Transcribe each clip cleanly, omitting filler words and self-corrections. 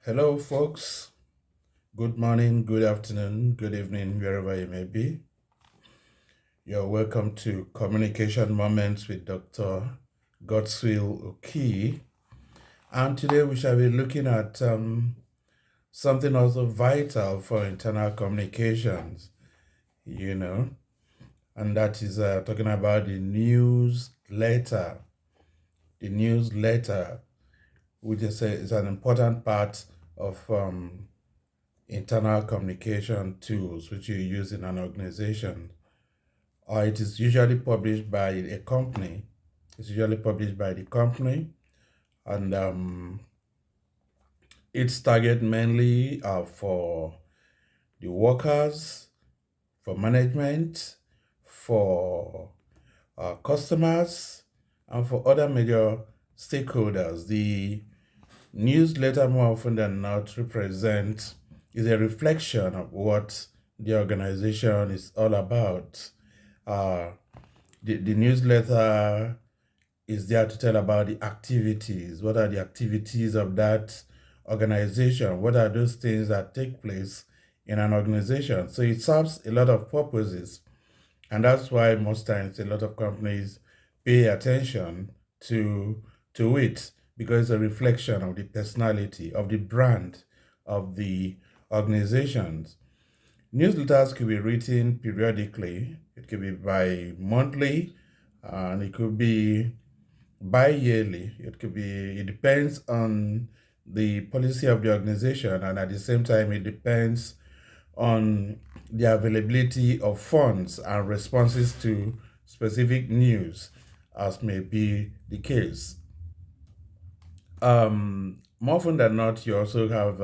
Hello, folks. Good morning, good afternoon, good evening, wherever you may be. You're welcome to Communication Moments with Dr. Godswill Oki. And today we shall be looking at something also vital for internal communications, you know, and that is talking about the newsletter. The newsletter, which is an important part of internal communication tools which you use in an organization. Or it is usually published by a company. It's usually published by the company, and it's target mainly for the workers, for management, for customers, and for other major stakeholders. The newsletter, more often than not, is a reflection of what the organization is all about. Uh, the newsletter is there to tell about the activities. What are the activities of that organization? What are those things that take place in an organization? So it serves a lot of purposes. And that's why most times a lot of companies pay attention to it, because it's a reflection of the personality, of the brand of the organizations. Newsletters could be written periodically. It could be by monthly, and it could be bi-yearly. It depends on the policy of the organization, and at the same time, it depends on the availability of funds and responses to specific news, as may be the case. More often than not, you also have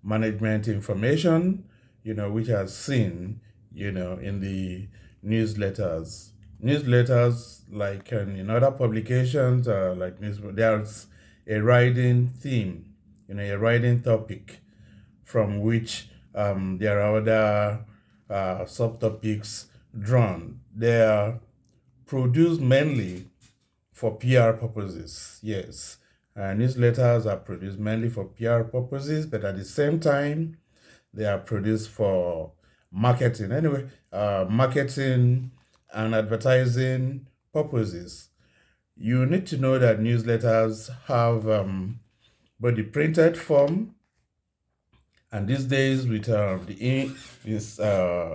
management information, which are seen, in the newsletters. Newsletters, like in other publications, like there's a writing theme, a writing topic from which there are other subtopics drawn. They are produced mainly for PR purposes, yes. Newsletters are produced mainly for PR purposes, but at the same time, they are produced for marketing. Anyway, marketing and advertising purposes. You need to know that newsletters have both the printed form, and these days with this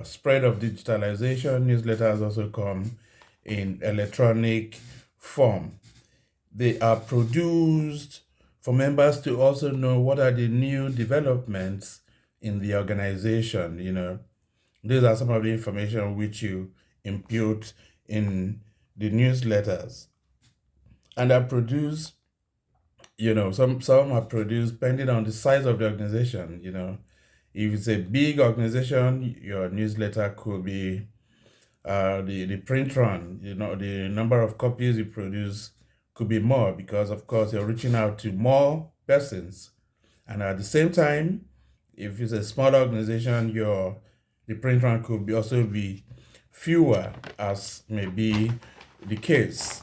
spread of digitalization, newsletters also come in electronic form. They are produced for members to also know what are the new developments in the organization. These are some of the information which you impute in the newsletters, and are produced. Some are produced depending on the size of the organization. If it's a big organization, your newsletter could be the print run, the number of copies you produce could be more, because of course you're reaching out to more persons. And at the same time, if it's a small organization, the print run could also be fewer, as may be the case.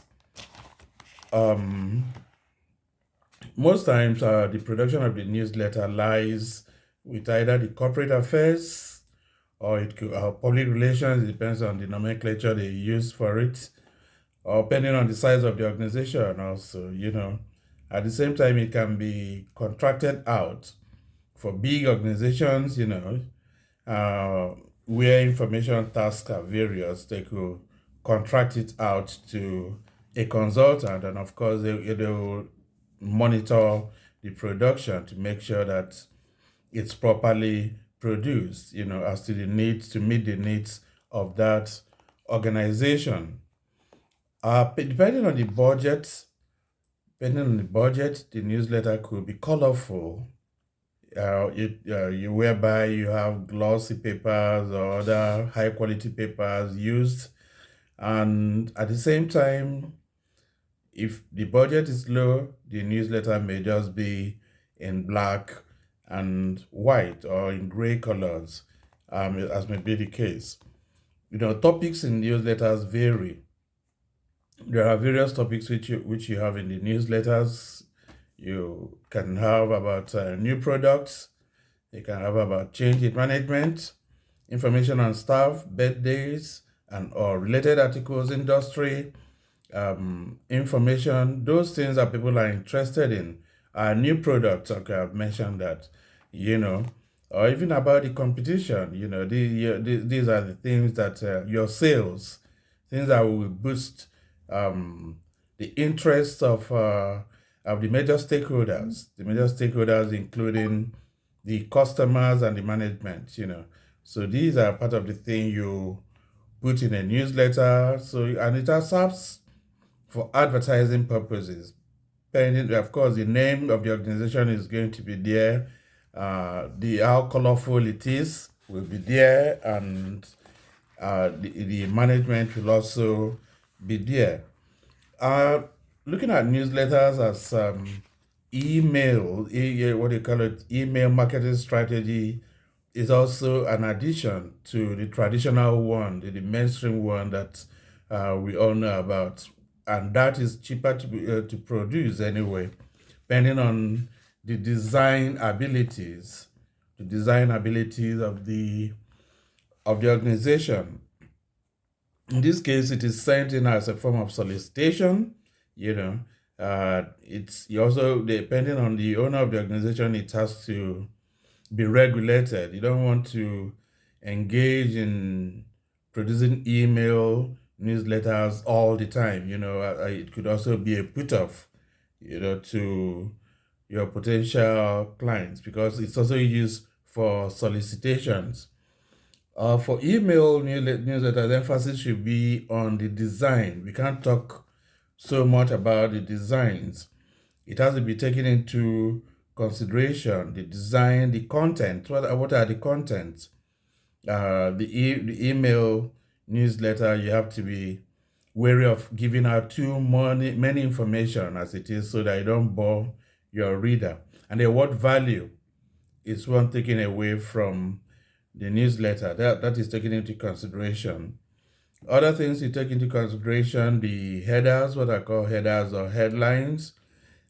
Most times, the production of the newsletter lies with either the corporate affairs, or it could public relations. It depends on the nomenclature they use for it, or depending on the size of the organization. Also, at the same time, it can be contracted out for big organizations. Where information tasks are various, they could contract it out to a consultant, and of course, they will monitor the production to make sure that it's properly produced, as to meet the needs of that organization. Depending on the budget, the newsletter could be colorful. Whereby you have glossy papers or other high quality papers used, and at the same time, if the budget is low, the newsletter may just be in black and white, or in gray colors, as may be the case. Topics in newsletters vary. There are various topics which you have in the newsletters. You can have about new products. You can have about change in management, information on staff, birthdays, and or related articles, industry, information, those things that people are interested in, new products. Okay, I've mentioned that, you know, or even about the competition. These are the things that your sales, things that will boost um, the interests of the major stakeholders, including the customers and the management. So these are part of the thing you put in a newsletter. So and it serves for advertising purposes. Pending, of course, the name of the organization is going to be there. The how colorful it is will be there, and the management will also be there. Uh, Looking at newsletters as what do you call it, email marketing strategy is also an addition to the traditional one, the mainstream one that we all know about, and that is cheaper to produce anyway, depending on the design abilities of the organization. In this case, it is sent in as a form of solicitation. You know, it's you also depending on the owner of the organization. It has to be regulated. You don't want to engage in producing email newsletters all the time. It could also be a put off, to your potential clients, because it's also used for solicitations. For email newsletters, emphasis should be on the design. We can't talk so much about the designs. It has to be taken into consideration, the design, the content. What are the contents? The email newsletter, you have to be wary of giving out too many information as it is, so that you don't bore your reader. And then what value is one taken away from the newsletter? That is taken into consideration. Other things you take into consideration: the headers, what I call headers or headlines,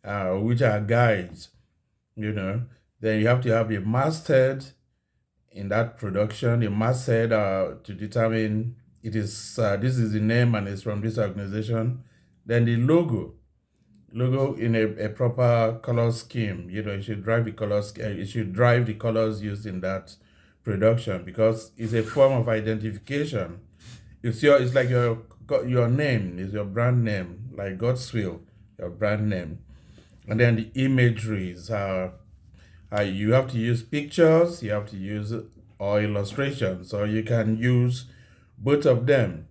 which are guides. Then you have to have a masthead in that production. A masthead to determine this is the name and it's from this organization. Then the logo in a proper color scheme. It should drive the colors. It should drive the colors used in that production, because it's a form of identification. It's like your name is your brand name, like God's will, your brand name. And then the imageries are you have to use pictures, you have to use or illustrations, or you can use both of them.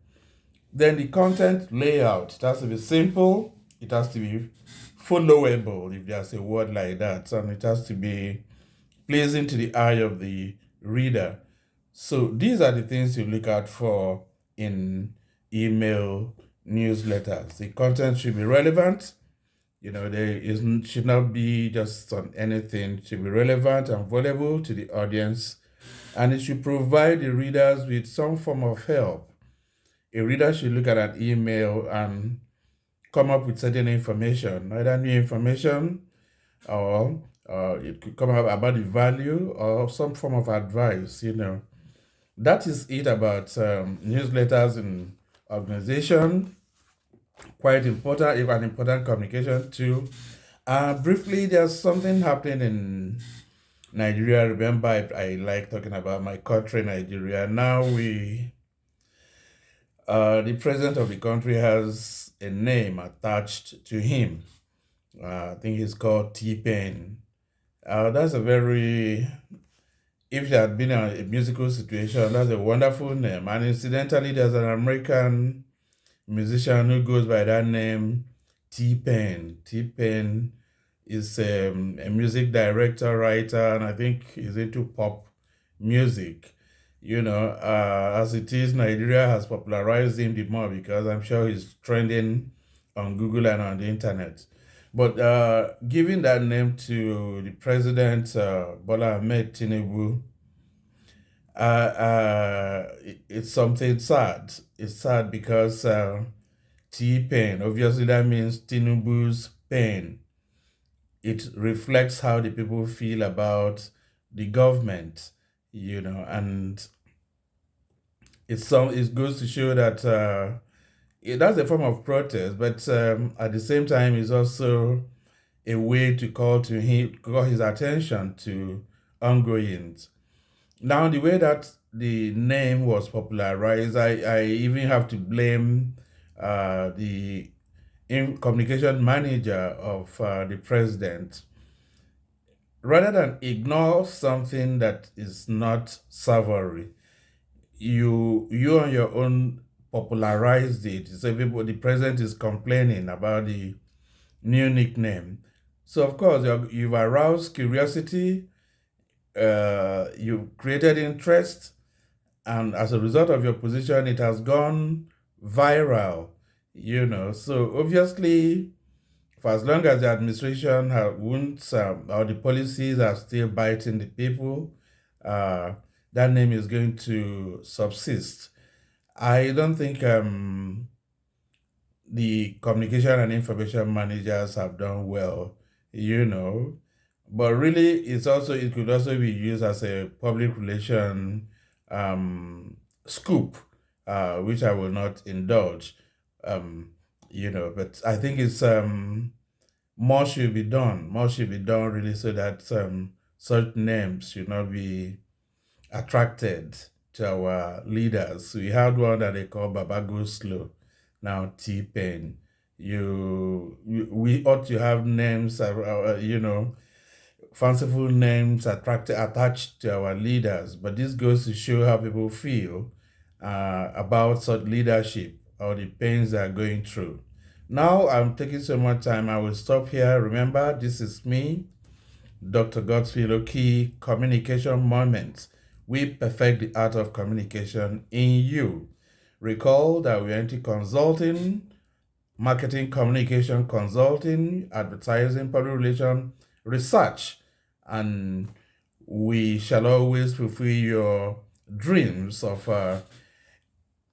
Then the content layout, it has to be simple, it has to be followable, if there's a word like that, and it has to be pleasing to the eye of the reader. So these are the things you look out for in email newsletters. The content should be relevant. Should not be just on anything. It should be relevant and valuable to the audience, and it should provide the readers with some form of help. A reader should look at an email and come up with certain information, either new information, or it could come up about the value or some form of advice. That is it about newsletters in organization. Quite important, if an important communication too. Briefly, there's something happening in Nigeria. Remember, I like talking about my country, Nigeria. Now the president of the country has a name attached to him. I think he's called T-Pain. That's a very, if there had been a musical situation, that's a wonderful name. And incidentally, there's an American musician who goes by that name, T-Pain. T-Pain is a music director, writer, and I think he's into pop music. As it is, Nigeria has popularized him the more, because I'm sure he's trending on Google and on the internet. But giving that name to the president, Bola Ahmed Tinubu, it's something sad. It's sad because T-Pain, obviously that means Tinubu's pain. it reflects how the people feel about the government, and it goes to show that that's a form of protest, but at the same time, it's also a way to call his attention to ongoings. Now, the way that the name was popularized, I even have to blame the communication manager of the president. Rather than ignore something that is not savory, you on your own popularized it. So people, the president is complaining about the new nickname. So of course you've aroused curiosity, you've created interest, and as a result of your position, it has gone viral. So obviously, for as long as the administration won't or the policies are still biting the people, uh, that name is going to subsist. I don't think the communication and information managers have done well, you know. But really, it could also be used as a public relation scoop, which I will not indulge. Um, but I think it's more should be done. More should be done really, so that such names should not be attracted to our leaders. We had one that they call Baba Go Slow, now T-Pain. We ought to have names, fanciful names attached to our leaders. But this goes to show how people feel about such leadership or the pains they are going through. Now I'm taking so much time. I will stop here. Remember, this is me, Dr. Godswill Oki, Communication Moments. We perfect the art of communication in you. Recall that we are into consulting, marketing, communication, consulting, advertising, public relation, research, and we shall always fulfill your dreams of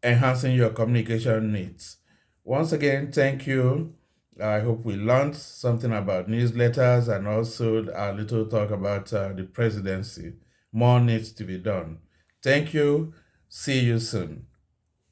enhancing your communication needs. Once again, thank you. I hope we learned something about newsletters and also a little talk about the presidency. More needs to be done. Thank you. See you soon.